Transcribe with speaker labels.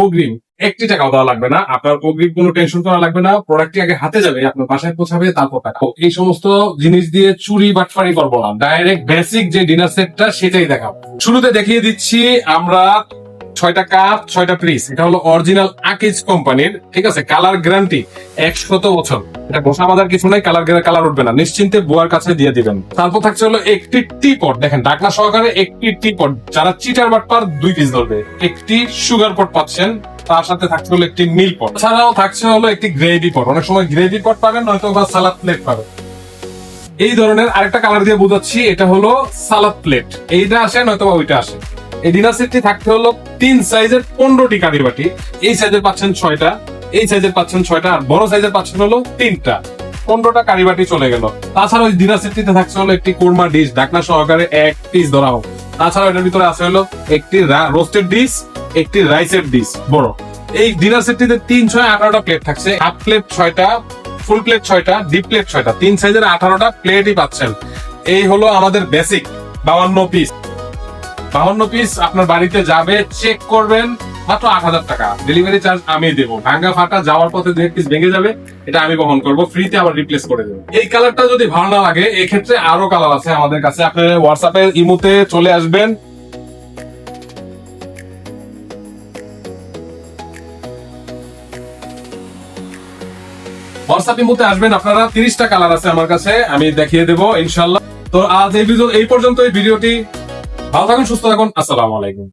Speaker 1: অগ্রিম 1 টাকাও দেওয়া লাগবে না, আপনার অগ্রিম কোনো টেনশন করা লাগবে না। প্রোডাক্টটি আগে হাতে যাবে, আপনার বাসায় পৌঁছাবে, তারপর টাকা। এই সমস্ত জিনিস দিয়ে চুরি বাটফারি করবো না, ডাইরেক্ট বেসিক যে ডিনার সেটটা সেটাই দেখাবো। শুরুতে দেখিয়ে দিচ্ছি আমরা 6টা কাপ 6টা পিস। এটা হলো অরিজিনাল আকিজ কোম্পানির, ঠিক আছে। কালার গ্যারান্টি 100 বছর। এটা ঘষা বাঁধার কিছু নাই, কালার উঠবে না, নিশ্চিন্তে বুয়ার কাছে দিয়ে দিবেন। তারপর থাকছে হলো একটি টি-পট, দেখেন ঢাকনা সহকারে একটি টি-পট। যারা চিটার বাটপার 2 পিস ধরবে। একটি সুগার পট পাচ্ছেন, তার সাথে থাকছে হলো একটি মিল পট, ছাড়াও থাকছে হলো একটি গ্রেভি পট। অনেক সময় গ্রেভি পট পাবেন, নয়তো বা সালাদ প্লেট পাবেন। এই ধরনের আরেকটা কালার দিয়ে বোঝাচ্ছি, এটা হলো সালাদ প্লেট। এইটা আসে নয়তো বা ওইটা আসে। এই ডিনার সেটটি থাকতে হলো 3 সাইজের 15টি কাঠির বাটি। এই সাইজের পাচ্ছেন 6টা, এই সাইজের পাচ্ছেন 6টা, আর বড় সাইজের পাচ্ছেন হলো 3টা। 15টা কারি বাটি চলে গেল। তাছাড়া ওই ডিনার সেটটিতে থাকছে হলো একটি কোরমা ডিশ, ঢাকনা সহকারে 1 পিস ধরা হোক। তাছাড়া এটার ভিতরে আছে হলো একটি রোস্টেড ডিশ, একটি রাইসের ডিশ বড়। এই ডিনার সেটটিতে 3 6 18টা প্লেট থাকছে। হাফ প্লেট 6টা, ফুল প্লেট 6টা, ডিপ প্লেট 6টা, 3 সাইজের 18টা প্লেটই পাচ্ছেন। এই হলো আমাদের বেসিক 52 পিস। 52 পিস আপনার বাড়িতে যাবে, চেক করবেন, মাত্র 8000 টাকা। ডেলিভারি চার্জ আমি দেবো। ভাঙ্গা ফাটা যাওয়ার পথে 2 পিস ভেঙে যাবে, এটা আমি বহন করবো, ফ্রিতে আবার রিপ্লেস করে দেবো। এই কালারটা যদি ভালো না লাগে, এই ক্ষেত্রে আরো কালার আছে আমাদের কাছে। আপনি হোয়াটসঅ্যাপে ইমোতে চলে আসবেন, হোয়াটসঅ্যাপ ইমোতে আসবেন আপনারা। 30টা কালার আছে আমার কাছে, আমি দেখিয়ে দেবো ইনশাল্লাহ। তো আজ এই পর্যন্ত এই ভিডিওটি। ভালো থাকুন, সুস্থ থাকুন, আসসালামু আলাইকুম।